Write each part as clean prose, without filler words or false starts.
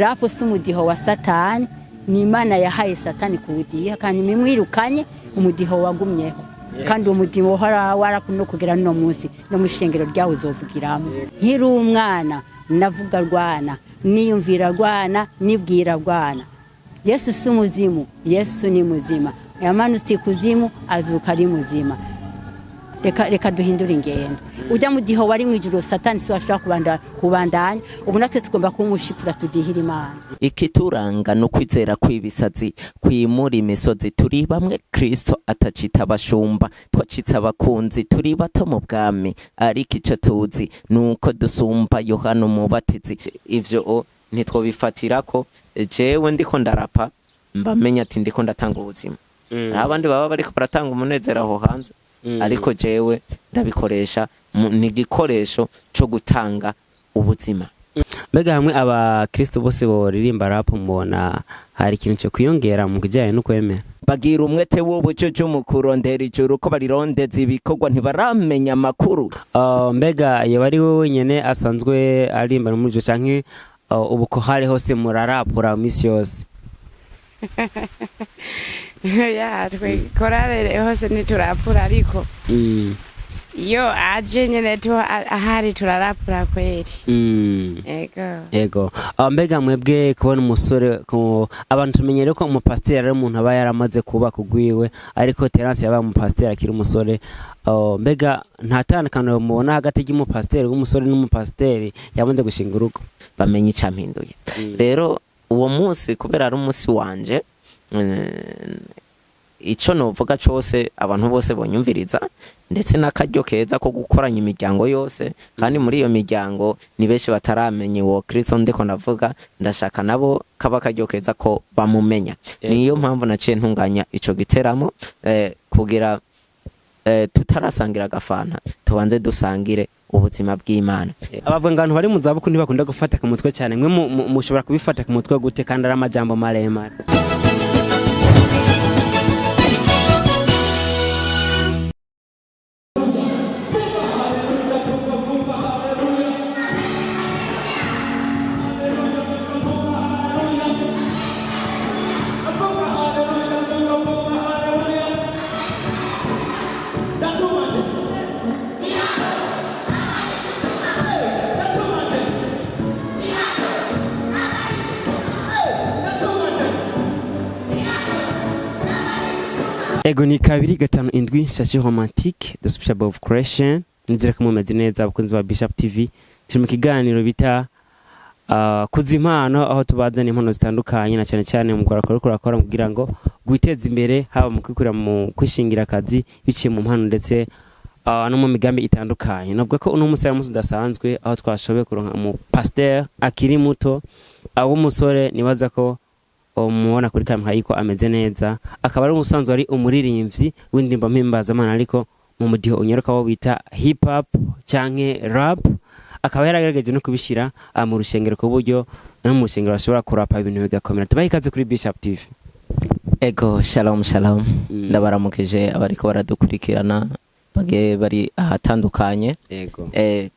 rafu si umudiho wa satani, ni Imana yahaye satani kuwudiha kandi mimwirukanye umudiho wagumyeho kandi umudiho warakuno kugera no munsi no mushengero ryawo uzovugiramo. Nkiri umwana navuga rwana, niyumvira rwana, nibwira rwana. Yesu si umuzimu, Yesu ni muzima. Yamanutse kuzimu azuka ari muzima. Reka duhindura ingendo. Ujya mu giho wari mu ijuru satani si washaka kubandanya, ubu natwe tugomba kumushikura tudihira Imana. Ikituranga no kwizera kwibisazi kwimura imisozi, turi bamwe Kristo atacita abashumba, twacitse abakunzi, turi bato mu bwami, ariko icyo tuzi nuko dusumba Yohana Umubatizi. Ivyo ntitwobifatira ko jewe ndiko ndarapa mbamenya ati ndiko ndatanga ubuzima. Abandi baba bariko baratanga umunezero aho hanze, ariko jewe ndabikoresha ni igikoresho cyo gutanga ubuzima. Mbega hamwe abakristo bose boririmba rap mbona hari ikintu cyo kwiyongera mu kujyanye no kwemera. Bagira umwete w'ubucucu mu kurondera ijuru ko barirondeza ibikorwa ntibaramenya amakuru. Mbega iyo bari we wenyene asanzwe arimba muri cyo canke ubu ko hari hose murarapura misi yose? Ya twe korale hose niturapura ariko yo aje nyene tu ahari turarapura kweli. Ego mbega mwebwe kubona umusore abantu tumenyere ko umupasiteri ari umuntu aba yaramaze kuba kugwiwe, ariko Terence yaba umupasiteri akiri umusore. Mbega nta tandukano mubona hagati y'umupasiteri w'umusore n'umupasiteri yabonze gushinga urugo? Bamenye icyampinduye rero uwo munsi kubera ari umunsi wanje, ico novuga cyose abantu bose bonyumviriza, ndetse n'akaryo keza ko gukoranya imiryango yose, kandi muri iyo miryango ni benshi bataramenye uwo Kristo ndiko ndavuga, ndashaka nabo kaba karyo keza ko bamumenya. Niyo mpamvu naciye ntunganya ico giteramo kugira tutarasangira agafana tubanze dusangire ubuzima bw'Imana. Abavangano bari mu zabukuru ntibakunda gufata ku mutwe cyane, mwe mushobora kubifata ku mutwe gute kandi ari amajambo maremare? Ego ni 257 Station Romantique de Special of Creation. Nizera ko mumeze neza abakunzi ba Bishop TV. Turi mu kiganiro bita kuzimana, aho tubazana impano zitandukanye na cyane cyane mu gukora kugira ngo gwiteze imbere, haba mu kwikura mu kwishingira akazi biciye mu mpano ndetse no mu migambi itandukanye. Nubwo ko uno musaya musu dasanzwe aho twashobe kuronka mu pasteur akiri muto, abo musore nibaza ko umubona kuri kamera yiko ameze neza, akaba ari umusanzwe ari umuririmbyi w'indimba mpimbazamana, ariko mu mudiho unyeruka wo bita hip hop canke rap. Akaba yaragerageje no kubishira mu rushengero ku buryo no mu rushengero bashobora kurapa ibintu bigakomera. Tubaye ikaze kuri Bishop TV. Ego shalom shalom. Ndabaramukije abariko baradukurikirana bage bari ahatandukanye. Yego.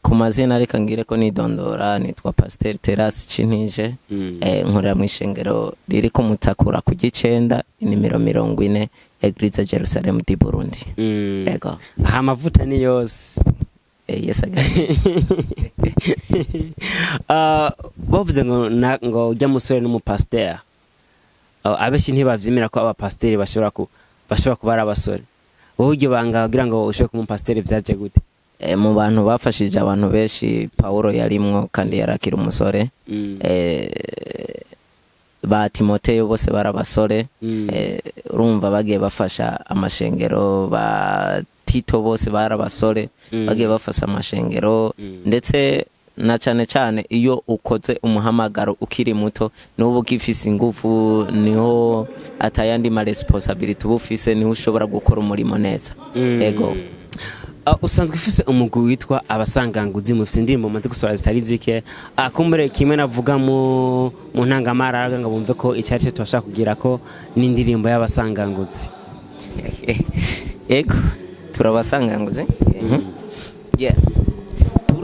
Ku mazina reka ngire ko nidondora, nitwa Pasteur Terence Cinije. Nkorera mu ishengero riri ko Mutakura ku Gicenda nimero 40 Eglise Jerusalem di Burundi. Yego. Aha mavuta ni yose. Yes again. Bavuze ngo ujya musore n'umupasteur. Abeshi ntibavyimira ko abapasteri bashobora kuba ari abasore. Wowe ujye banga kugira ngo ushobore kuba umupasiteri byaje gute? Mu bantu bafashije abantu benshi Paulo yarimwo kandi yarakira umusore. Ba Timoteyo bose barabasore. Urumva bagiye bafasha amashengero, ba Tito bose barabasore bagiye bafasha amashengero, ndetse na cyane cyane iyo ukoze umuhamagaro ukiri muto n'ubu gifise ingufu, niho atayandi ma responsibility ubufise, niho ushobora gukora umurimo neza. Ego. Usanzwe ufise umugwi witwa Abasanganguzi, mufise indirimbo maze gusora zitari zike. Akumbere kimwe navuga mu ntangamara ngo bumve ko icyari cyo twashaka kugira ko n'indirimbo y'Abasanganguzi. Ego turabasanganguzi. Yeah.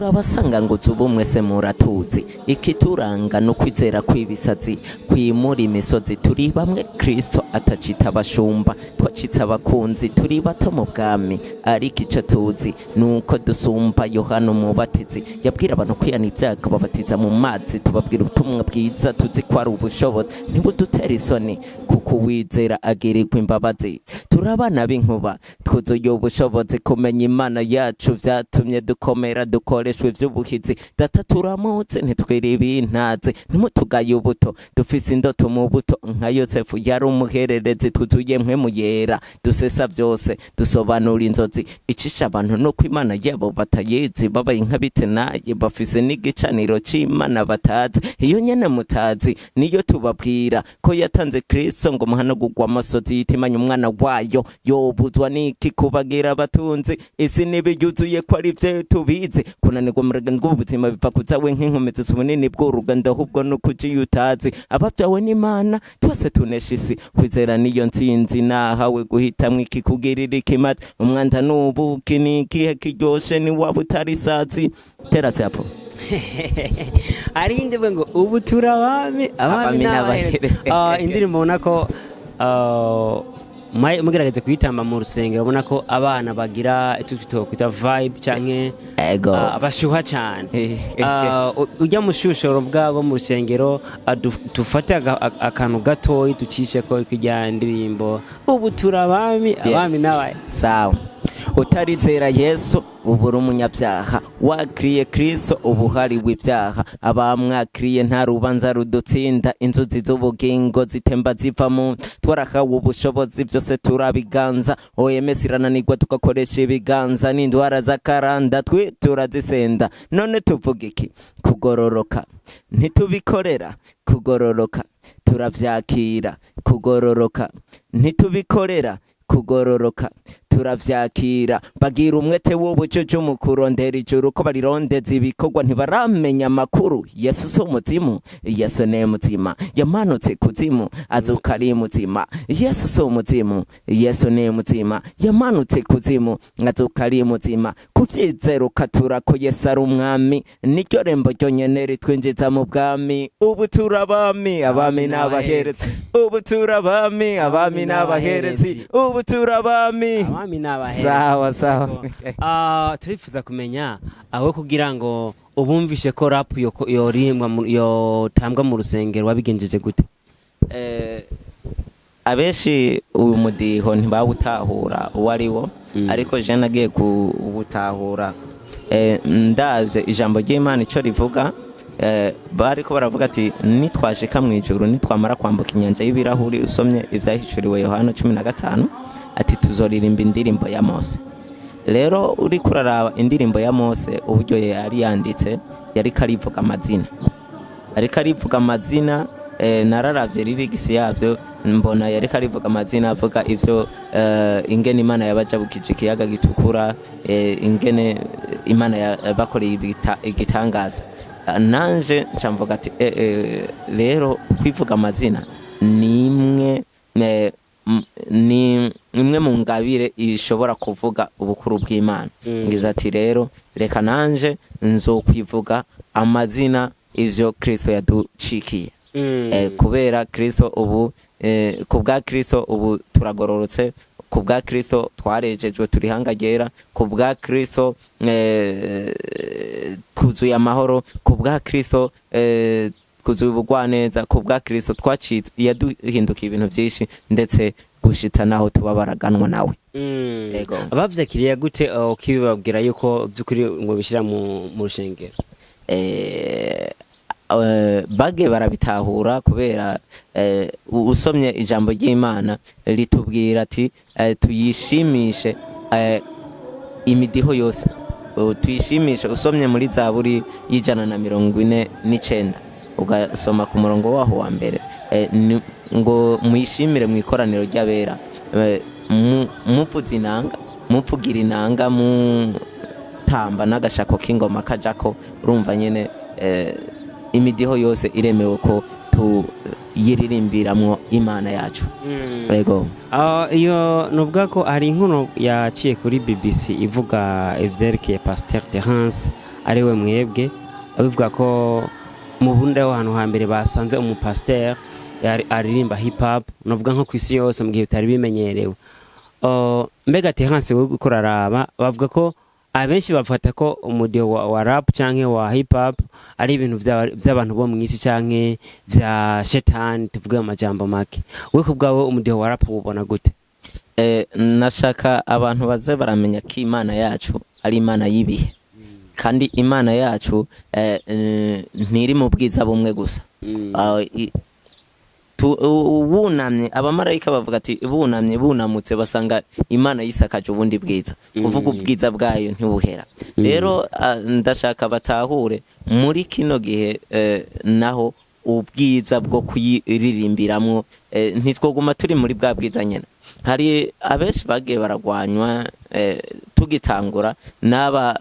turabasanga ngo ubumwe se muratuzi ikituranga no kwizera kw'ibisazi kwimura imisozi turi bamwe Kristo atacita abashumba twacitse abakunzi turi bato mu bwami ariko icyo tuzi nuko dusumba Yohana umubatizi yabwira abantu kwiyana ibyago babatiza mu mazi tubabwira ubutumwa bwiza tuzi ko ari ubushobozi ntibudutera isoni kuko wizera agirirwa imbabazi turabana b'inkuba twuzuye ubushobozi kumenya Imana yacu vyatumye dukomera dukoreshwa ivy'ubuhizi data turamutse ntitwiribi intazi ntimutugaye ubuto dufise indoto mu buto nka Yosefu yari umuhererezi twuzuye mpwemu yera dusesa vyose dusobanura inzozi icisha abantu no kw'Imana yabo batayizi babaye nk'abite naye bafise n'igicaniro c'Imana batazi iyo nyene mutazi niyo tubabwira ko yatanze Kristo ngo muhanagurwa amasozi yitimanya umwana wayo yobuzwa n'iki kubagira abatunzi isi nibiyuzuye ko ari vyo tubizi kunanirwa mu rugendo rw'ubuzima biva kuzawe nk'inkomezi z'ubunini bw'urugendo ahubwo no kujiyutazi abavyawe n'Imana twese tunesha isi kwizera niyo ntsinzi nahawe guhitamwo iki kugirira ikimazi umwanda n'ubuki n'ikihe kiryoshe ni waba utari isazi terase hapo arinde bwe ngo ubu turabami abami n'abahere indirimbo ubona ko mugerageze kuyitamba mu rusengero ubona ko abana bagira icyo twita vibe canke bashuha cyane ujya mu shushoro bwabo mu rusengero dufate akantu gatoyi tucishe ko ikijya ndirimbo ubu turabami abami n'abahe sawa utarizera Yesu ubura umunyabyaha wakriye Kristo ubuhariwe ibyaha abamwakriye nta rubanza rudutsinda inzuzi z'ubugingo zitemba ziva mu twarakawe ubushobozi byose turabiganza OMS irananirwa tugakoresha ibiganza n'indwara z'akaranda twe turazisenda none tuvuga iki kugororoka ntitubikorera kugororoka turavyakira kugororoka ntitubikorera kugororoka turavyakira bagira umwete w'ubucucu mu kurondera ijuru ko barirondeza ibikorwa ntibaramenya amakuru Yesu so muzimu Yesu ne mutima yamanutse kuzimu azuka ari mutima Yesu so muzimu Yesu ne mutima yamanutse kuzimu azuka ari mutima kuvyizera ukatura ko Yesu ari umwami niryo rembo ryonyene ritwinjiza mu bwami ubu turabami abami n'abaherezi ubu turabami abami n'abaherezi ubu turabami sawa sawa turifuza kumenya aho kugira ngo ubumvishe ko rap yorimbwa yotambwa mu rusengero wabigenjeje gute abeshi uyu mudiho ntibawutahura uwari wo ariko je nagiye kubutahura ndaje ijambo ry'Imana ico rivuga bariko baravuga ati nitwashika mu ijuru nitwamara kwambuka inyanja y'ibirahuri usomye ivyahishuriwe Yohana 15 ati tuzoririmba indirimbo ya Mose rero uri kuraraba indirimbo ya Mose uburyo yari yanditse yari karivuga amazina ariko arivuga amazina nararavye lirigisi yavyo mbona yari karivuga amazina avuga ivyo ingene Imana yabajabukije ikiyaga gitukura ingene Imana yabakoreye igitangaza nanje ncamvuga ati rero kwivuga amazina nimwe ni imwe mu ngabire ishobora kuvuga ubukuru bw'Imana ngize ati rero reka nanje nzokwivuga amazina ivyo Kristo yaducikiye kubera Kristo ubu kubwa Kristo ubu turagororotse kubwa Kristo twarejejwe turi hangagera kubwa Kristo twuzuye amahoro kubwa Kristo twuzuye ubugwaneza kubwa Kristo twacitse yaduhinduka ibintu byinshi ndetse gushita naho tubabaraganwa nawe yego abavyakiriye gute ukibabwira yuko byukuri ngo bishira mu rushengero bage barabitahura kubera usomye ijambo ry'Imana litubwira ati tuyishimishe imidiho yose tuyishimishe usomye muri Zaburi y'149 ugasoma ku murongo waho wa mbere ngo mwishimire mu ikoraniro ry'abera muvuza inanga muvugira inanga mutamba n'agashako k'ingoma kajako urumva nyene imidiho yose iremewe ko tuyiririmbiramwo Imana yacu yego iyo nuvuga ko hari inkono yaciye kuri BBC ivuga ivyerekeye Pasteur Terence ari we mwebwe abivuga ko mu Burundi aho hantu hambere basanze umupasteur aririmba hip hop novuga nko kwisi yose mu gihe bitari bimenyerewe. Mbega Terence we gukoraraba bavuga ko abenshi bafata ko umudiho wa rap canke wa hip hop ari ibintu by'abantu bo mwisi canke vya shetani tuvuge amajambo make. We kubwawe umudiho wa rap ubona gute? Nashaka abantu baze baramenya ko Imana yacu ari Imana y'ibihe, kandi Imana yacu ntiri mu bwiza bumwe gusa. Bunamye abamarayika bavuga ati bunamye bunamutse basanga Imana yisakaje ubundi bwiza, uvuga ubwiza bwayo ntibuhera. Rero ndashaka batahure muri kino gihe naho ubwiza bwo kuyiririmbiramwo ntitwoguma turi muri bwa bwiza nyene. Hari abenshi bagiye baragwanywa tugitangura n'aba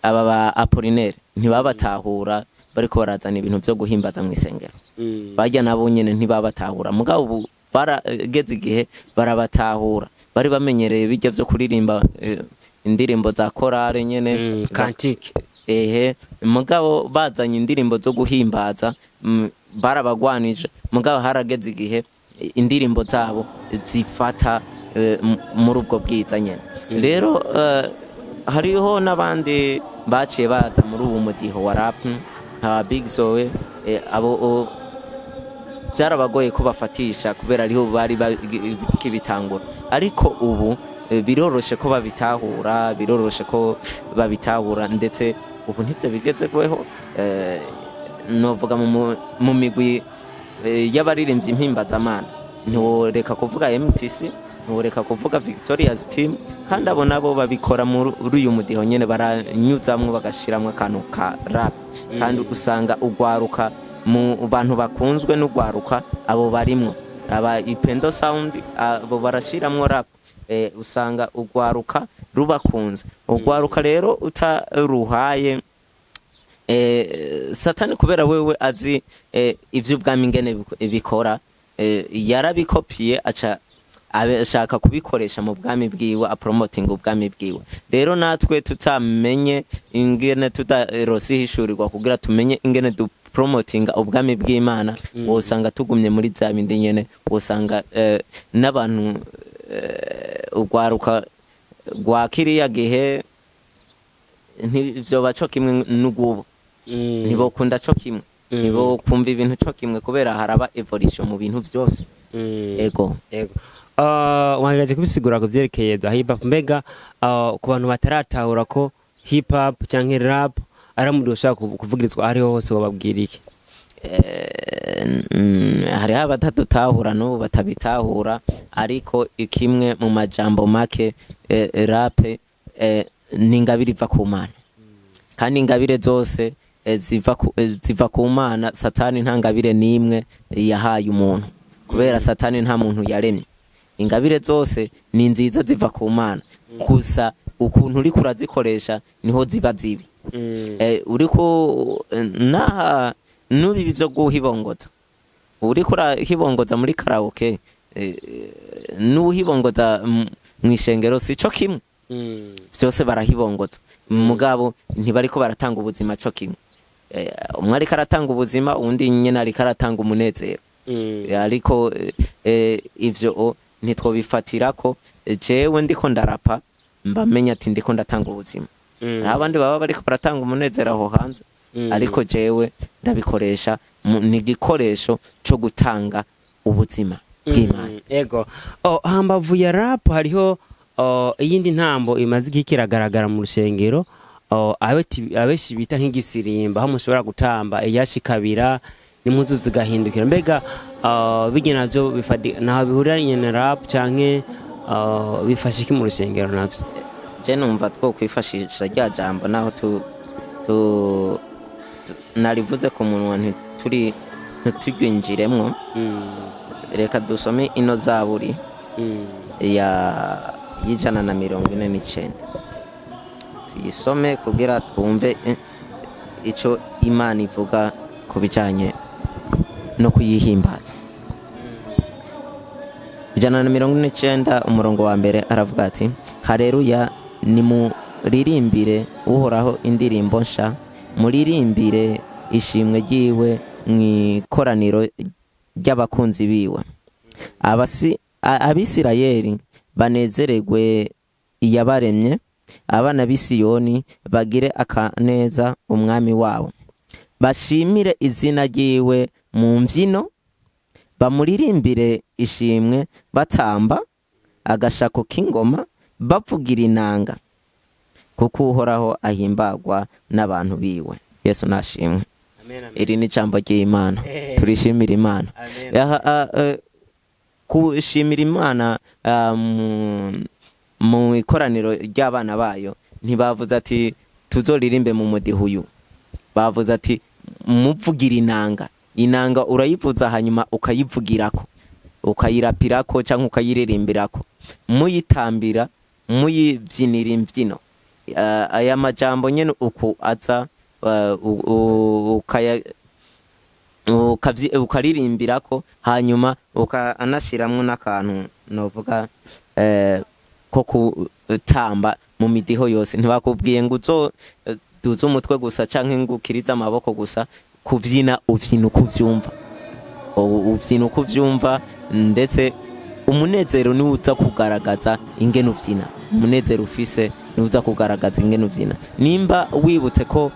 ba Apollinaire ntibabatahura bariko barazana ibintu byo guhimbaza mu isengero. Bajya nabo nyene ntibabatahura, mugabo ubu barageze igihe barabatahura. Bari bamenyereye bijya byo kuririmba indirimbo za korale nyene cantique. Mugabo bazanye indirimbo zo guhimbaza barabagwanije, mugabo harageze igihe indirimbo zabo zifata muri ubwo bwiza nyene. Rero hariho n'abandi baciye baza muri ubu mudiho wa rap nka Big Zoe, abo byarabagoye ko bafatisha kubera ariho bari kibitangura, ariko ubu biroroshe ko babitahura, ndetse ubu ntivyo bigezweho. Novuga mu migwi y'abaririmbyi impimbazamana ntiworeka kuvuga MTC, ntiworeka kuvuga Victoria's Team, kandi abo nabo babikora muri uyu mudiho nyene baranyuzamwo bagashiramwo akantu ka rap, kandi usanga ugwaruka mu bantu bakunzwe n'ugwaruka abo barimwo. Aba Ipendo Sound abo barashiramwo rap, usanga ugwaruka rubakunze. Ugwaruka rero utaruhaye Satani kubera wewe azi ivy'ubwami ingene bikora, yarabikopiye aca ashaka kubikoresha mu bwami bwiwe, apromoting ubwami bwiwe. Rero natwe tutamenye ingene tudarosi hishurirwa kugira tumenye ingene du promoting ubwami bw'Imana, wosanga tugumye muri bya bindi nyene, wosanga n'abantu ugwaruka gwa kiriya gihe ntivyo baco kimwe n'ugubo, ntibokunda co kimwe, ntibokumva ibintu co kimwe kubera haraba evolution mu bintu vyose. Ego wangiraje kubisigura ko vyerekeye za hip hop. Mbega ku bantu bataratahura ko hip hop canke rap ari mu doshaka kuvugirizwa ari hose wababwira iki? Hari abatatahura no batabitahura, ariko ikimwe mu majambo make rap n'ingabire iva ku Mana, kandi ingabire zose ziva ku Mana. Satani nta ngabire nimwe yahaye umuntu, kubera Satani nta muntu yaremye. Ingabire zose ni nziza ziva ku Mana, gusa ukuntu uri kurazikoresha niho ziba zibi. Uriko naha nubi byo guhibongoza, uri kurahibongoza muri karaoke, nuhibongoza mwishengero sico kimwe. Byose barahibongoza, mugabo ntibariko baratanga ubuzima co kimwe. Umwe ariko aratanga ubuzima, undi nyene ariko aratanga umunezero. Ariko ivyo ntitwobifatira ko jewe ndiko ndarapa mbamenya ati ndiko ndatanga ubuzima. Abandi baba bariko baratanga umunezero aho hanze, ariko jewe ndabikoresha ni gikoresho cyo gutanga ubuzima bw'Imana. Ego hambavu ya rap hariho iyindi ntambo imaze ikiragaragara mu rushengero, abeshi bita nk'igisirimba, aho mushobora gutamba iyashikabira n'impuzu zigahindukira. Mbega bigena navyo bifadi naho bihuranye na rap canke bifashiki mu rushengero navyo? Je numva two kwifashisha rya jambo naho narivuze ku munwa ntitugwinjiremwo. Reka dusome ino Zaburi ya 149 tuyisome kugira twumve ico Imana ivuga ku bijanye no kuyihimbaza. 149 umurongo wa mbere aravuga ati haleluya muririmbire uhoraho indirimbo nsha, muririmbire ishimwe ryiwe mw'ikoraniro ry'abakunzi biwe. Abisirayeli banezererwe iyabaremye, abana b'Isiyoni bagire akaneza umwami wabo. Bashimire izina ryiwe mu mbyino, bamuririmbire ishimwe batamba agashako k'ingoma, bavugira inanga, kuko uhoraho ahimbagwa n'abantu biwe. Yesu nashimwe. Iri ni ijambo ry'Imana, turishimira Imana. Kushimira Imana mu ikoraniro ry'abana bayo ntibavuze ati tuzoririmbe mu mudiho uyu, bavuze ati muvugira inanga. Inanga urayivuza hanyuma ukayivugirako, ukayirapirako cyangwa ukayiririmbirako, muyitambira, muyibyinira imbyino. Aya majambo nyene uku aza ukaririmbirako, hanyuma ukanashiramwo n'akantu novuga ko kutamba mu midiho yose. Ntibakubwiye ngo duze umutwe gusa canke ngo ukirize amaboko gusa. Kuvyina uvyina uko uvyumva, uvyina uko uvyumva, ndetse umunezero ni uza kugaragaza ingene uvyina. Umunezero ufise ni uza kugaragaza ingene uvyina. Nimba wibutse ko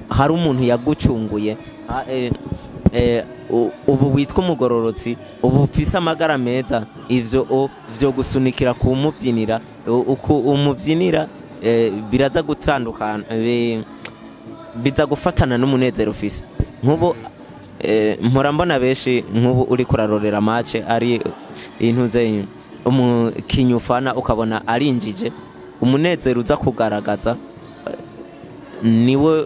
hari umuntu yagucunguye, ubu witwa umugororotsi, ubu ufise amagara meza, ivyo vyo gusunikira kumuvyinira, uko umuvyinira biraza gutandukana, biza gufatana n'umunezero ufise. Nk'ubu mpora mbona benshi, nk'ubu uri kurarorera match ari intuze umukinyi ufana ukabona arinjije, umunezero uza kugaragaza niwe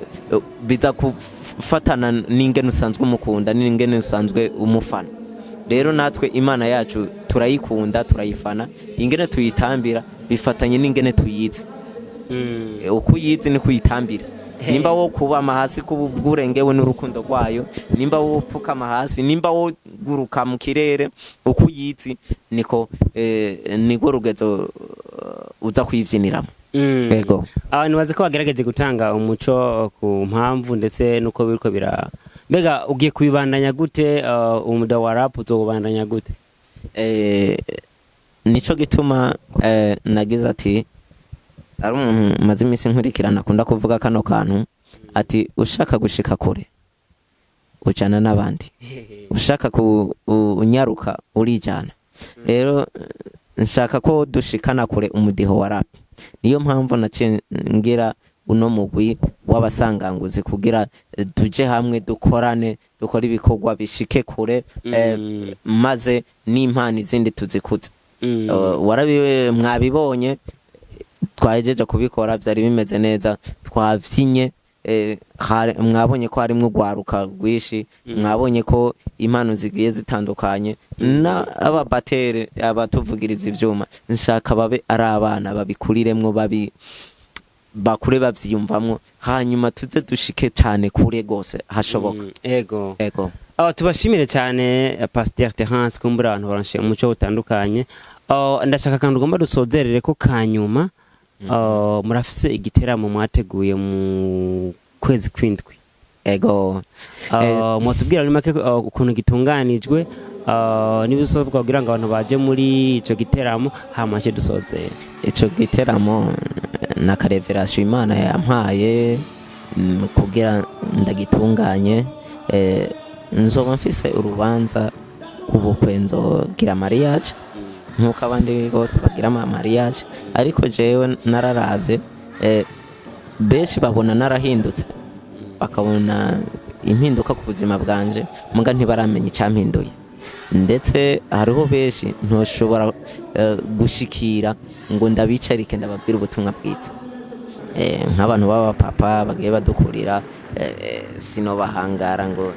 biza kufatana n'ingene usanzwe umukunda n'ingene usanzwe umufana. Rero natwe Imana yacu turayikunda, turayifana, ingene tuyitambira bifatanye n'ingene tuyizi. Uko uyizi ni kuyitambira. Nimba wo kubama hasi kuburengewe n'urukundo rwayo, nimba wo pfukama hasi, nimba wo guruka mu kirere, uko uyizi niko niko rugezo uza kuyivyiniramo. Yego. Abantu baze ko bagerageje gutanga umuco ku mpamvu ndetse nuko biriko mbega ugiye kubibandanya gute? Umuda wa rap uzobandanya gute? Nico gituma nagize ati ari umuntu maze iminsi nkurikirana akunda kuvuga kano kantu ati ushaka gushika kure ujana n'abandi, ushaka unyaruka urijana. Rero nshaka ko dushikana kure umudiho wa rap. Niyo mpamvu naciye ngira uno mugwi w'abasanganguzi kugira tuje hamwe dukorane, dukora ibikorwa bishike kure, maze n'impano izindi tuzikuze. Warabiwe mwabibonye, twajeje kubikora byari bimeze neza, twavyinye, mwabonye ko harimo gwaruka rwishi, mwabonye ko impano zigiye zitandukanye, na ababatere abatuvugiriza ivyuma. Nshaka babe ari abana babikuriremwo, bakure bavyiyumvamwo, hanyuma tuze dushike cyane kure gose hashoboka. Ego. Tubashimire cyane Pasteur Terence, kumbura abantu baranshe umuco utandukanye. Ndashaka kandi ugomba dusozerere ko kanyuma. Murafise igiteramo mwateguye mu kwezi kw'indwi. Ego. Mwatubwira muri make ukuntu gitunganijwe, nibisobwa kugira ngo abantu baje muri ico giteramo, hamace dusozera. Ico giteramo na kareverasiyo Imana yampaye kugira ndagitunganye. Nzoba mfise urubanza kubukwe, nzogira mariage nkuko abandi bose bagira mariage, ariko jewe nararavye, benshi babona narahindutse, bakabona impinduka ku buzima bwanje, muga ntibaramenya icyampinduye. Ndetse hariho benshi ntoshobora gushikira ngo ndabicarike ndababwira ubutumwa bwiza. Nk'abantu baba papa bagiye badukurira, sinobahangara ngo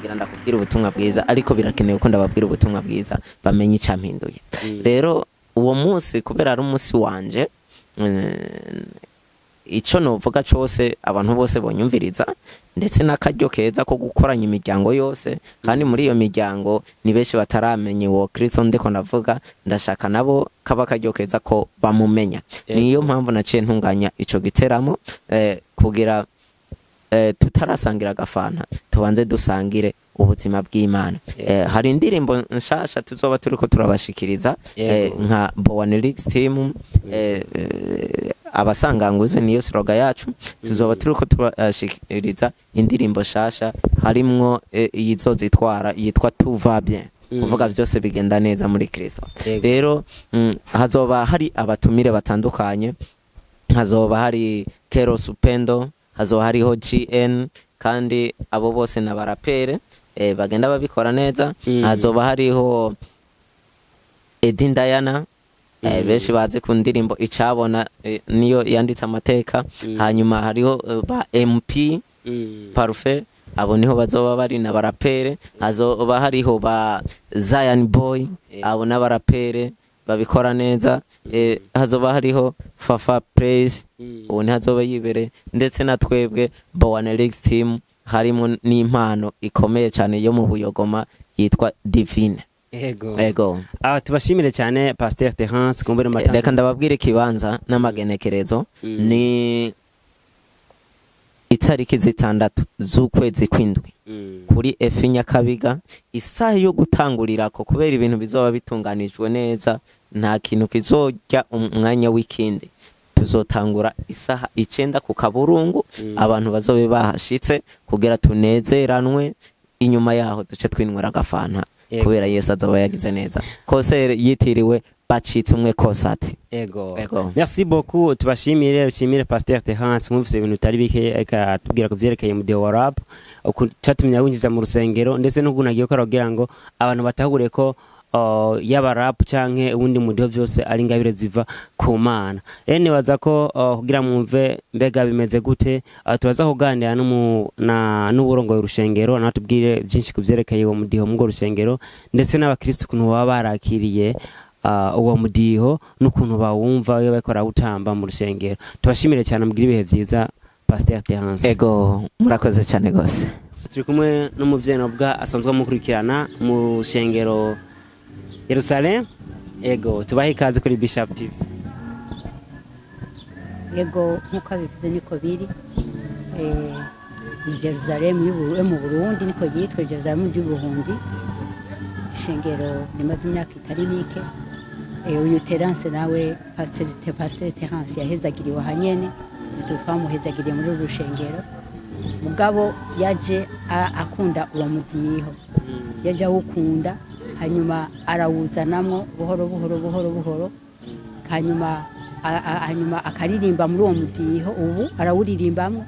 ngira ndakubwira ubutumwa bwiza, ariko birakenewe ko ndababwira ubutumwa bwiza bamenye icyampinduye. Rero uwo munsi kubera ari umunsi wanje, ico novuga cyose abantu bose bonyumviriza, ndetse n'akaryo keza ko gukoranya imiryango yose, kandi muri iyo miryango ni benshi bataramenya uwo Kristo ndiko ndavuga, ndashaka nabo kaba akaryo keza ko bamumenya. Niyo mpamvu naciye ntunganya ico giteramo kugira tutarasangira agafanta tubanze dusangire ubuzima bw'Imana. Hari indirimbo nshasha tuzoba turiko turabashikiriza nka Bowanelix team, abasanganguze niyo slogan yacu. Tuzoba turiko turashikiriza indirimbo shasha, harimwo iyizozitwara yitwa Tout va bien, kuvuga byose bigenda neza muri Kristo. Rero hazoba hari abatumire batandukanye, hazoba hari Kero Supendo, hazoba hariho GN, kandi abo bose n'abarapere bagenda babikora neza. Hazoba hariho Edin Diana, benshi bazi ku ndirimbo Icabona, niyo yanditse amateka. Hanyuma hariho ba MP Parfait, abo niho bazoba bari n'abarapere. Hazoba hariho ba Zion Boy, abo n'abarapere babikora neza. Hazoba hariho Fafa Praise, ubu ntihazoba yibere, ndetse na twebwe Bowanelix team harimo n'impano ikomeye cyane yo mu Buyogoma yitwa Divine. Ego. Tubashimire cyane Pasteur Terence kumbere matanga. Reka ndababwire kibanza n'amagenekerezo. Ni itariki 6 z'ukwezi kw'indwi kuri F Nyakabiga, isaha yo gutangurirako, kubera ibintu bizoba bitunganijwe neza, nta kintu kizojya umwanya w'ikindi. Tuzotangura isaha 9 ku Kaburungu, abantu bazobe bahashitse kugira tunezeranwe. Inyuma yaho duce twinwera agafanta kubera Yesu azoba yagize neza. Kose yitiriwe Bacitse Umwe Concert. Ego. Merci beaucoup, tubashimire Pasteur Terence, mwumvise ibintu bitari bike akatubwira ko vyerekeye mu wa rap, cyatumye winjiza mu rusengero, ndetse no gunagiye ko aragira ngo abantu batahure ko yaba rap canke ubundi mudiho byose ari ngabire ziva ku Mana. Nibaza ko kugira mwumve mbega bimeze gute, tubaza kuganira n'uburongo y'urushengero, natubwire byinshi kuvyerekeye uwo mudiho mu rusengero, ndetse n'abakristo kuntu baba barakiriye uwo mudiho n'ukuntu bawumva iyo bariko barawutamba mu rusengero. Tubashimire cyane, mugira ibihe byiza Pasteur Terence. Ego, murakoze cyane gose. Turi kumwe n'umuvyeyi bwa asanzwe mukurikirana mu rusengero Yerusalem. Ego, tubahe ikaze kuri Bishop TV. Ego, nkuko bivuze niko biri. Jerusalem mu Burundi niko yitwa Jerusalem y'Uburundi. Ishengero rimaze imyaka itari mike. Uyu Terence nawe Pasteur Terence yahezagiriwe hanyene, twamuhezagiriye muri rushengero. Mugabo yaje akunda uwo mudiho, yaje awukunda, hanyuma arawuzanamwo buhoro, hanyuma akaririmba muri uwo mudiho. Ubu arawuririmbamwo,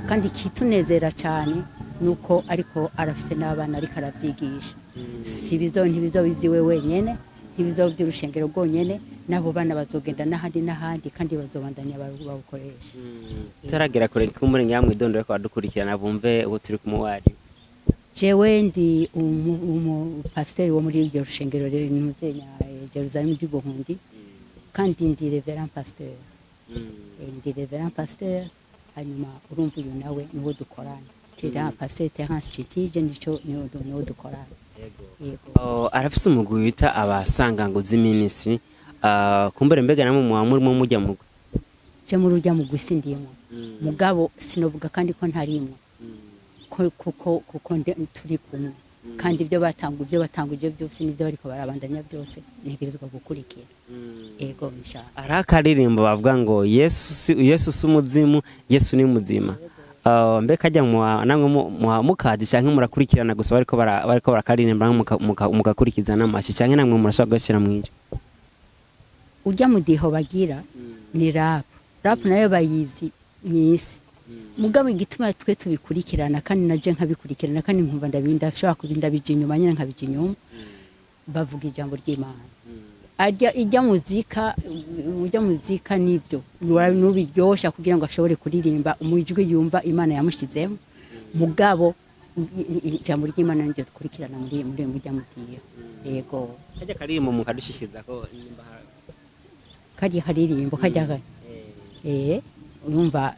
kandi kitunezera cyane nuko ariko arafite n'abana ariko aravyigisha. Ntibizo bivyiwe wenyene, ntibizo by'urushengero rwonyene, nabo bana bazogenda n'ahandi kandi bazobandanya bawukoresha. Taragera kure kumure ngamwe dondo ko adukurikirana bumve ubu turi kumuwari. Jewe ndi pasteur wo muri iryo rushengero n'umuze nya Jerusalem y'Uburundi, kandi ndi reverend pasteur. Ndi reverend pasteur, hanyuma urumva uyu nawe niwo dukorana. Pasteur Terence Chitije nico niwo dukorana. Yego. Arafise umugwi wita abasanganguzi ministry. Kumbere mbega namwe murimo mujya mu je mu rujya mu gusindiyemo. Mugabo sinovuga kandi ko ntarimo. Kuko turi kumwe, kandi ibyo batanguje byose nibyo bariko barabandanya byose ntegerezwa gukurikira. Ego misha. Arakaririmbo bavuga ngo Yesu sumuzimu, Yesu ni muzima. Mbeka ajya namwe mukazi canke murakurikirana gusa bariko barakaririmba mugakurikiza n'amashi canke namwe murashaka gashira mwinjo. Ujya mudiho bagira ni rap nayo bayizi mwisi. Mugabo igituma twe tubikurikirana kandi naje nkabikurikirana kandi nkumva ndashobora kubinda bije inyuma nyine nkabije inyuma, bavuga ijambo ry'Imana. Ijya muzika nivyo nubiryosha kugira ngo ashobore kuririmba umujwi yumva Imana yamushizemo. Mugabo ijambo ry'Imana niryo dukurikirana muri mujya mudiyo. Yego. Kajya karimbo mukadushishiza ko nimba kajya karirimbo kajya urumva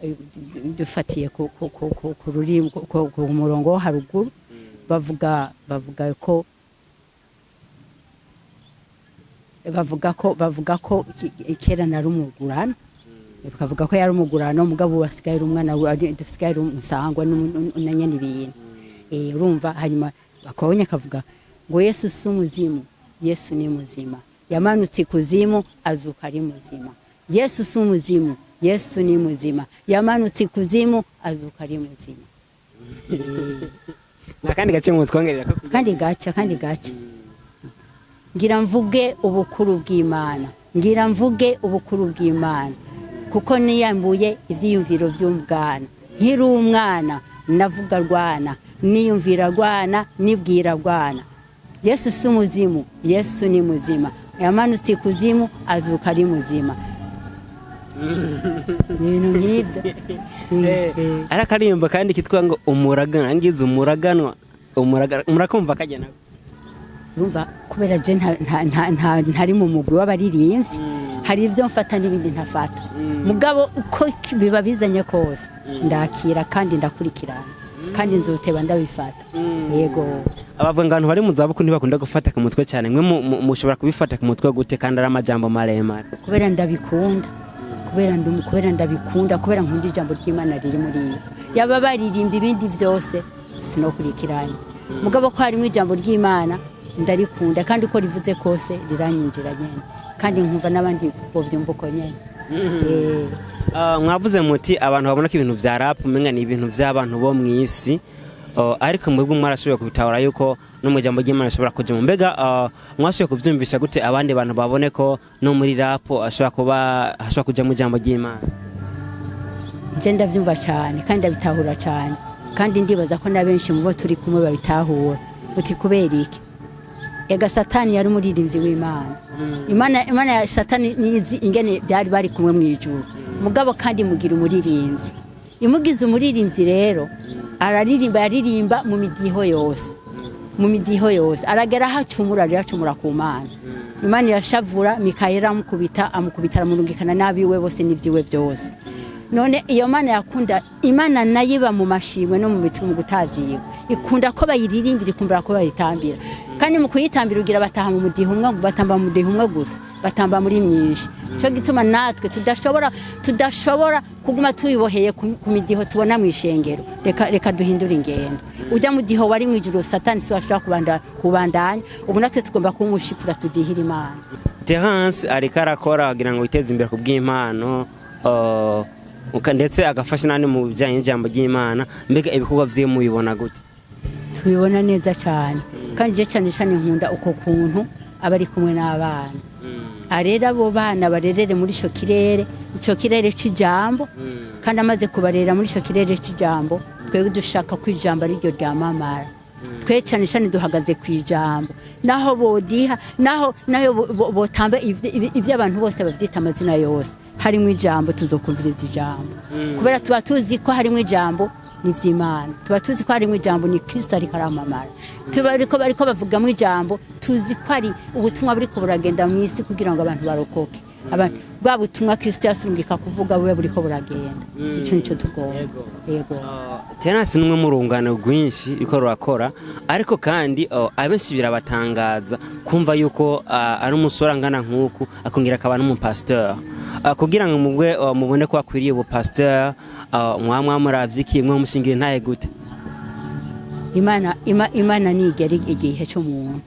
dufatiye ku rurimi ku murongo wo haruguru bavuga ko kera nari umugurano bakavuga ko yari umugurano mugabo wasigaye umwana dufisigaye umusangwa n'unyene ibintu urumva hanyuma bakabonye akavuga ngo Yesu si umuzimu Yesu ni muzima yamanutse ikuzimu azuka ari muzima Yesu si umuzimu Yesu ni muzima yamanutse ikuzimu azuka ari muzima nakandi gace mu twongerera kandi gaca ngira mvuge ubukuru bw'Imana kuko niyambuye ivyiyumviro vy'umwana nkiri umwana navuga rwana niyumvira rwana nibwira rwana Yesu si umuzimu Yesu ni muzima yamanutse ikuzimu azuka ari muzima ibintu nk'ibyo arakarimba kandi kitwa ngo umuraganwa murakumva kagena urumva kubera je ntari mu mugwi w'abaririmbyi hari ivyo mfata n'ibindi ntafata mugabo uko biba bizanye kose ndakira kandi ndakurikirana kandi nzoteba ndabifata yego abavuga abantu bari mu zabukuru ntibakunda gufata ku mutwe cyane mwe mushobora kubifata ku mutwe gute kandi ari amajambo maremare kubera ndabikunda kubera nkunda ijambo ry'Imana riri muri iyo yaba baririmba ibindi byose sinokurikiranye mugabo ko harimo ijambo ry'Imana ndarikunda kandi uko rivuze kose riranyinjira nyene kandi nkumva n'abandi bovyumva uko nyene mwavuze muti abantu babona ko ibintu vya rap umenga ni ibintu vy'abantu bo mwisi ariko mwebwe mwarashoboye kubitahura yuko no mu jambo ry'Imana ashobora kuja mu mbega mwashoboye kuvyumvisha gute abandi bantu babone ko no muri rap ashobora kuja mu jambo ry'Imana je ndavyumva cyane kandi ndabitahura cyane kandi ndibaza ko na benshi mu bo turi kumwe babitahura uti kubera iki ega satani yari umuririmbyi w'Imana Imana ya satani nizi ingene byari bari kumwe mu ijuru mugabo kandi mugira umuririmbyi imugize umuririmbyi rero yaririmba mu midiho yose aragera hacumura ku Mana Imana yashavura Mikayeli amukubita aramurungikana nabiwe bose n'ivyiwe byose none iyo Mana yakunda Imana nayiba mu mashimwe no mu mitima gutaziye ikunda ko bayiririmbira ikumbura ko bayitambira kandi mu kuyitambira ugira bataha mu mudiho umwe batamba mu mudiho umwe gusa batamba muri myinshi cyo gituma natwe tudashobora kuguma tuyiboheye ku midiho tubona mu ishengero reka duhindura ingendo ujya mu diho wari mu ijuru satani si washobora kubandanya ubu natwe tugomba kumushikura tudihira Imana Terence ariko arakora kugira ngo yiteze imbere ku bw'impano ndetse agafasha nani mu bijyanye n'ijambo ry'Imana mbega ibikorwa vye mubibona gute tubibona neza cyane kandi je cyane nkunda uko kuntu abari kumwe n'abana arera abo bana barerere muri ico kirere c'ijambo kandi amaze kubarera muri ico kirere c'ijambo twebwe dushaka ko ijambo ari ryo ryamamara twe cyane duhagaze ku ijambo naho bodiha naho botamba ivyo abantu bose bavyita amazina yose harimo ijambo tuzokumviriza ijambo kubera tuba tuzi ko harimo ijambo ni vy'Imana tuba tuzi ko harimo ijambo ni Kristo ariko aramamara tuba ariko bavuga mu ijambo tuzi ko ari ubutumwa buriko buragenda mu isi kugira ngo abantu barokoke abantu bwa butumwa Kristo yasurungika kuvuga bube buriko buragenda ico nico tugomba yego Terence numwe mu rungano rwinshi iko rurakora ariko kandi abenshi birabatangaza kumva yuko ari umusora ngana nkuku akongera akaba n'umupasteur kugira ngo mubone ko akwiriye ubu pasteur muravyikiye mwe mushingire ntaye gute Imana nigera igihe cy'umuntu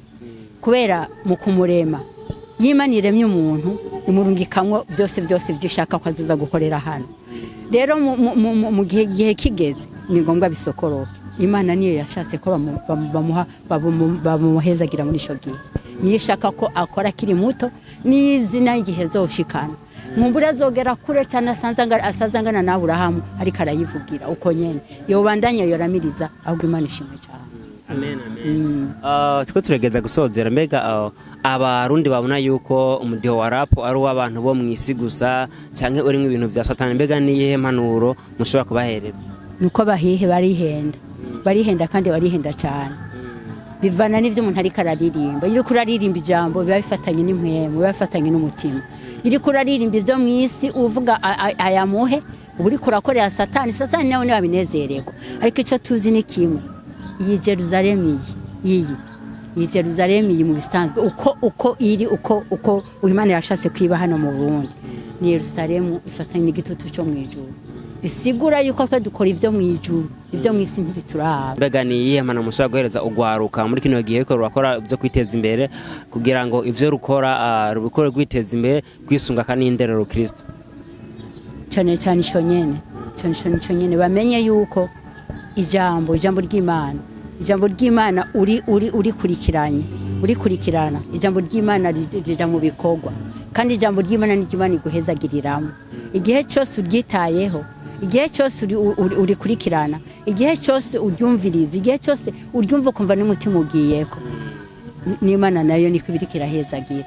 kubera mu kumurema Imana iremye umuntu imurungikamwo byose vyishaka ko azuza gukorera hano rero mu gihe kigeze ni ngombwa bisokoroke Imana niyo yashatse ko bamuhezagira muri ico gihe niyo ishaka ko akora kiri muto n'izina igihe zoshikana mumbura zogera kure cyane asazangana na Aburahamu ariko arayivugira uko nyene yobandanya yoramiriza ahubwo Imana ishimwe cyane amen tiko turegeza gusozera mbega abarundi babona yuko umudiho wa rap ari uw'abantu bo mwisi gusa canke urimo ibintu vya satani mbega niyihe mpanuro mushobora kubahereza nuko bahihe barihenda kandi barihenda cyane bivana n'ivyo umuntu ariko araririmba iri kuraririmba ijambo biba bifatanye n'impwemu biba bifatanye n'umutima iri kuraririmba ivyo mwisi uvuga ayamuhe uba uriko urakorera satani nawe ntibabinezererwa ariko icyo tuzi ni kimwe iyi Jerusalemu iyi Jerusalemu mu bisanzwe uko iri uko Imana yashatse kwiba hano mu Burundi ni Yerusalemu ifatanye n'igitutu cyo mu ijuru bisigura yuko twe dukora ivyo mu ijuru ivyo mu isi ntibituraba. Mbega ni iyihe mana mushobora guhereza ugwaruka muri kino gihe ko rurakora byo kwiteza imbere kugira ngo ivyo rukora rubikore kwiteza imbere kwisunga kanindero Kristo? Cyane ico nyene bamenye yuko ijambo ry'Imana uri kurikirana ijambo ry'Imana rija mu bikorwa kandi ijambo ry'Imana ni Imana iguhezagiriramo igihe cyose uryitayeho igihe cyose urikurikirana igihe cyose uryumviriza igihe cyose uryumva kumva n'umutima ugiyeko n'Imana nayo niko ibiri kirahezagira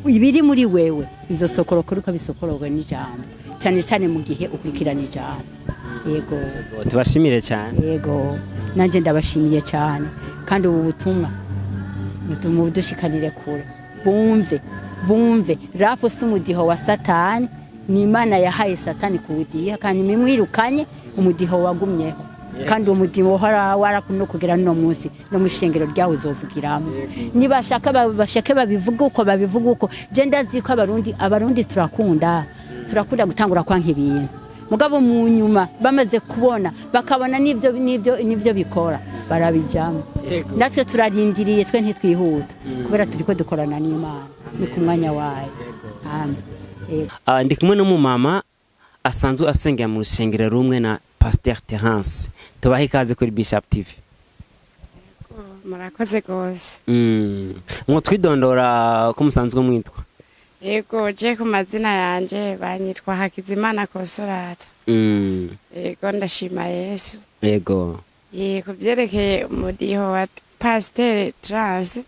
ibiri muri wewe izosokoroka uko bisokororwa n'ijambo cyane mu gihe ukurikirana ijambo. Yego tubashimire cyane. Yego nanje ndabashimiye cyane kandi ubu butumwa budushikanire kure bumve rafu si umudiho wa Satani ni Imana yahaye Satani kuwudiha kandi mimwirukanye umudiho wagumyeho kandi umudiho warakuno kugera no munsi no mushengero ryawe uzovugiramo nibashaka babivuga uko je ndaziko abarundi turakunda gutangura kwanka ibintu mugabo mu nyuma bamaze kubona bakabona nivyo bikora barabijamo natwe turarindiriye twe ntitwihuta kubera turiko dukorana n'Imana ni ku mwanya wayo. Ndi kumwe n'umumama asanzwe asengera mu rushengero rumwe na Pasteur Terence. Tubahe ikaze kuri Bishop TV. Murakoze gose. Mwo twidondora ko musanzwe mwitwa? Yego je ku mazina yanje banyitwa Hakizimana Consolata. Yego ndashima Yesu. Yego. Kuvyerekeye umudiho wa Pasteur Terence.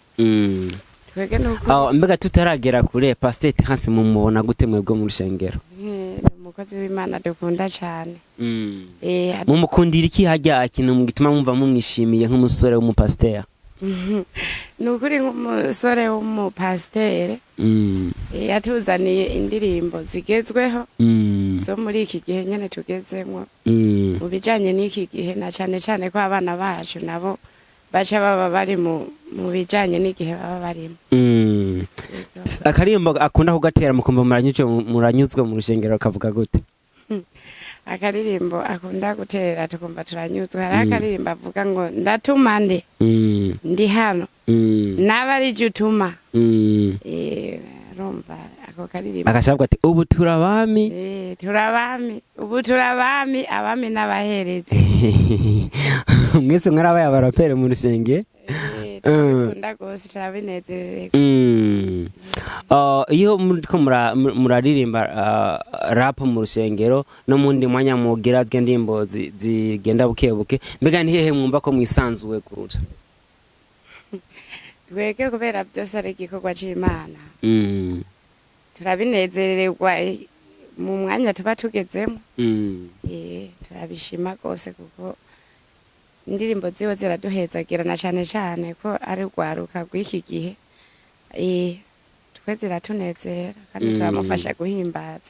Twege nuko mbega tutaragera kure Pasteur Terence mumubona gute mwebwe mu rushengero? Umukozi w'Imana dukunda cyane. Mumukundira iki hajya ikintu mugituma mwumva mumwishimiye nk'umusore w'umupasteur? Nukuri nk'umusore w'umupasteur yatuzaniye indirimbo zigezweho zo muri iki gihe nyene tugezemwo mu bijanye n'iki gihe na cyane ko abana bacu nabo baca baba bari mu bijanye n'igihe baba barimo. Akarimbo akunda kugatera mukumva muranyuzwe mu rushengero kavuga gute? Akaririmbo akunda gutera tukumva turanyuzwe hari akaririmbo avuga ngo ndatuma ndi hano nabari jutuma rumva ako karirimbo akashabwa ati ubu turabami ubu turabami abami n'abaherezi mwese mwarabaye abarapere mu rushenge tukunda gose turabinezererwa. Iyo muriko muraririmba rap mu rusengero no mundi mwanya mugira zge ndimbo zigenda bukebuke mbega ni hehe mwumva ko mwisanzuwe kuruta? Twege kubera byose ari igikorwa c'Imana turabinezererwa mu mwanya tuba tugezemo. Turabishima gose kuko indirimbo ziwe ziraduhezagirana cyane ko ari rwaruka rw'iki gihe twe ziratunezera kandi turamufasha guhimbaza.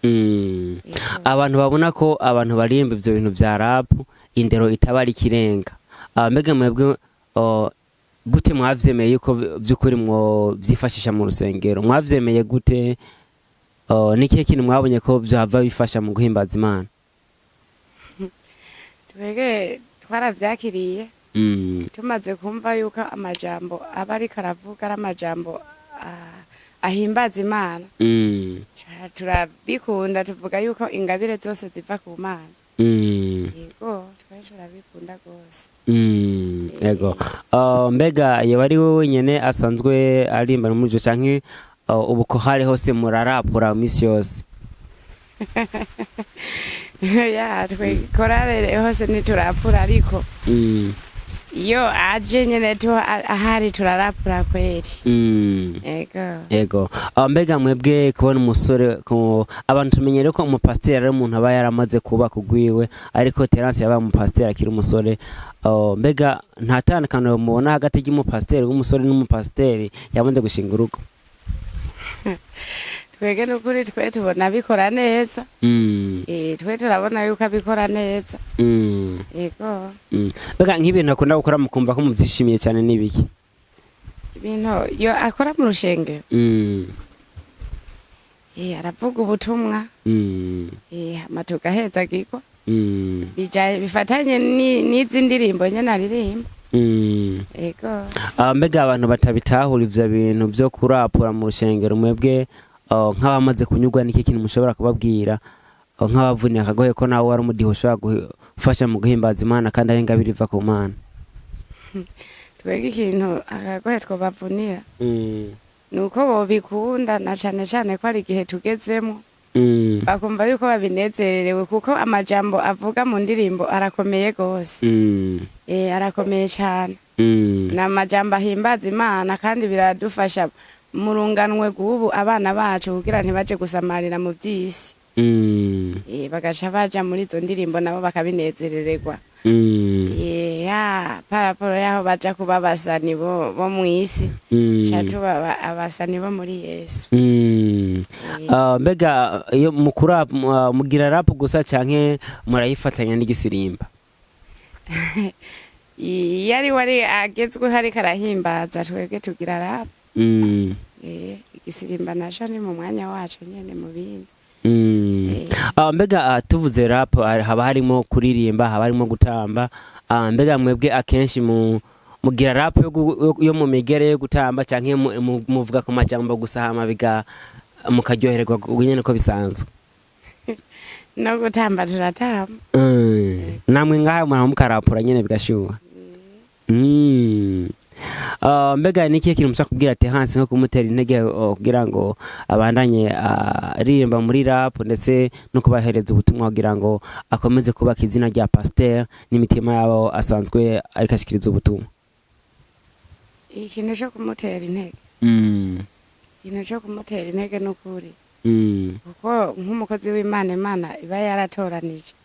Abantu babona ko abantu barimba ivyo bintu vya rap indero itaba ari kirenga mbega mwebwe gute mwavyemeye yuko byukuri mwo byifashisha mu rusengero mwavyemeye gute nikihe kintu mwabonye ko byava bifasha mu guhimbaza Imana? Twege twaravyakiriye tumaze kumva yuko amajambo aba ari karavuga ari amajambo ahimbaza Imana turabikunda tuvuga yuko ingabire zose ziva ku Mana. Yego turabikunda gose. Yego mbega iyo bari wowe nyene asanzwe arimba muri byo canke ubu ko hari hose murarapura misi yose? Twe korale hose niturapura ariko iyo aje nyene ahari turarapura kweri. Yego mbega mwebwe kubona umusore abantu tumenyere ko umupasteur ari umuntu aba yaramaze kuba kugwiwe ariko Terence yaba umupasteur akiri umusore mbega nta tandukano mubona hagati y'umupasteur w'umusore n'umupasteur yabonze gushinga urugo? twege n'ukuri twe tubona bikora neza twe turabona yuko abikora neza yego bega nk'ibintu akunda gukora mukumva ko muvyishimiye cyane n'ibiki ibintu yo akora mu rushengero aravuga ubutumwa amatuka heza giko bijaye bifatanye n'izi ndirimbo nyene aririmba yego mbega abantu batabitahura ivyo bintu byo kurapura mu rushengero mwebwe nk'abamaze kunyurwa n'iki kintu mushobora kubabwira nk'abavuniye akagoye ko nawe wari umudiho ushobora gufasha mu guhimbaza Imana kandi ari ingabire iva ku Mana twege ikintu akagoye twobavunira nuko bobikunda na cane cane ko ari igihe tugezemo bakumva yuko babinezererewe kuko amajambo avuga mu ndirimbo arakomeye gose arakomeye cyane na amajambo ahimbaza Imana kandi biradufasha mu runganwe gubu abana bacu kugira ntibaje gusamarira mu by'isi bagaca baja muri izo ndirimbo nabo bakabinezerererwa paraporo yaho baja kuba abasani bo mw'isi catuba abasani bo muri Yesu mbega iyo mugira rap gusa canke murayifatanya n'igisirimba yari wari agezweho ariko arahimbaza twebwe tugira rap igisirimba naco ni mu mwanya wacu nyene mu bindi mbega tuvuze rap haba harimo kuririmba haba harimo gutamba mbega mwebwe akenshi mugira rap yo mu migere yo gutamba canke muvuga ku majambo gusa hama biga mukaryohererwa nyene ko bisanzwe no gutamba turatamba namwe ngaho mukarapura nyene bigashuha mbega niki kintu mushaka kubwira Terence nko kumutera intege kugira ngo abandanye aririmba muri rap ndetse no kubahereza ubutumwa kugira ngo akomeze kubaka izina rya Pasteur n'imitima yabo asanzwe ariko ashikiriza ubutumwa ikintu cyo kumutera intege ikintu cyo kumutera intege n'ukuri kuko nk'umukozi w'Imana Imana iba yaratoranije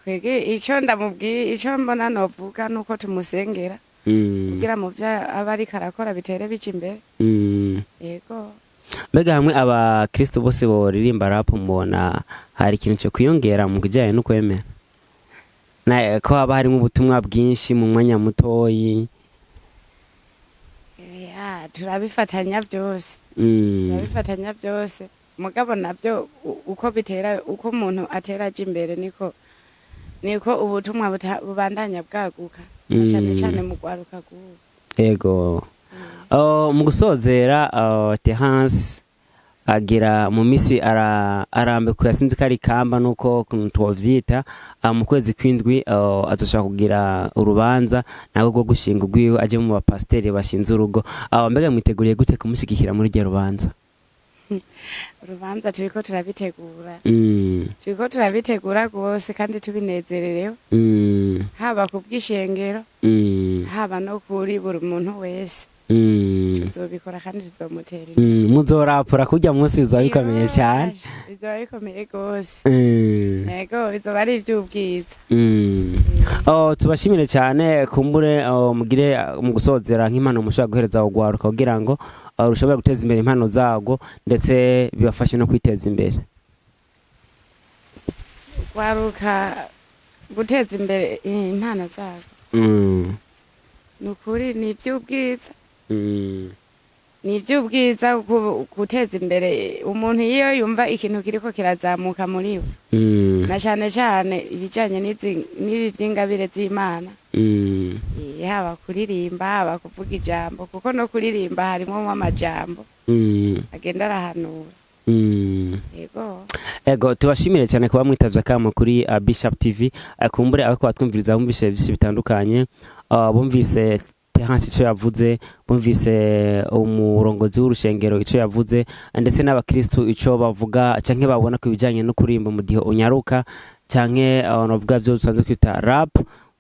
kwege ico ndamubwiye ico mbona novuga nuko tumusengera kugira mu bya abari karakora bitere bica imbere yego mbega hamwe abakristo bose boririmba rap mbona hari ikintu cyo kwiyongera mu kujyanye no kwemera ko haba harimo ubutumwa bwinshi mu mwanya mutoyi turabifatanya byose mugabo nabyo uko bitera uko umuntu atera aje imbere niko ubutumwa bubandanya bwaguka cyane cyane mu gwaruka gubu yego mu gusozera Terence agira mu misi arambe ku yasinze kari kamba nuko twovyita mu kwezi kwindwi azoshaka kugira urubanza nago go gushinga ugwiwe aje mu bapasteri bashinze urugo mbega mwiteguriye gute kumushigikira muri rye rubanza urubanza turiko turabitegura rwose kandi tubinezerereho haba kubw'ishengero haba no kuri buri muntu wese tuzobikora kandi tuzomutera muzorapura kurya munsi bizoba bikomeye cyane bizoba bikomeye rwose yego bizoba ari ivy'ubwiza tubashimire cyane kumbure mugire mu gusozera nk'impano mushobora guhereza ugwaruka kugira ngo rushobora guteza imbere impano zago ndetse bibafashe no kwiteza imbere gwaruka guteza imbere impano zago nukuri ni ivy'ubwiza ni ivy'ubwiza guteza imbere umuntu iyo yumva ikintu kiriko kirazamuka muri we na cyane cyane ibijanye n'ibi vy'ingabire z'Imana haba kuririmba haba kuvuga ijambo kuko no kuririmba harimo amajambo agenda arahanura ego tubashimire cyane kuba mwitavye akamo kuri Bishop TV akumbure abako batwumviriza bumvise bitandukanye bumvise Terence ico yavuze bumvise umurongozi w'urushengero ico yavuze ndetse n'abakristo ico bavuga canke babona ku bijanye no kurimba mu diho unyaruka canke novuga byo usanzwe kwita rap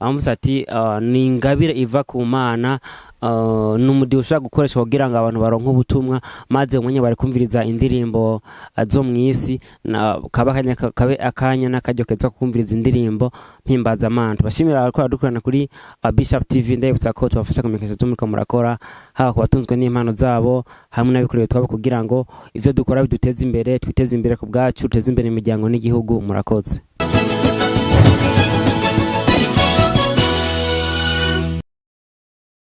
amusa ati ni ingabire iva ku Mana, n'umudi ushaka gukoresha kugira ngo abantu baronke ubutumwa maze umwenye bari kumviriza indirimbo zo mwisi kabe akanya n'akaryo keza kumviriza indirimbo mpimbaza Imana. Tubashimira abakora dukorana kuri Bishop TV, ndabutsa ko tubafasha kumekesha tumurika murakora haba kubatunzwe n'impano zabo hamwe n'abikoreye twabo kugira ngo ivyo dukora biduteze imbere, twiteze imbere ku bwacu, tuteze imbere imiryango n'igihugu. Murakoze.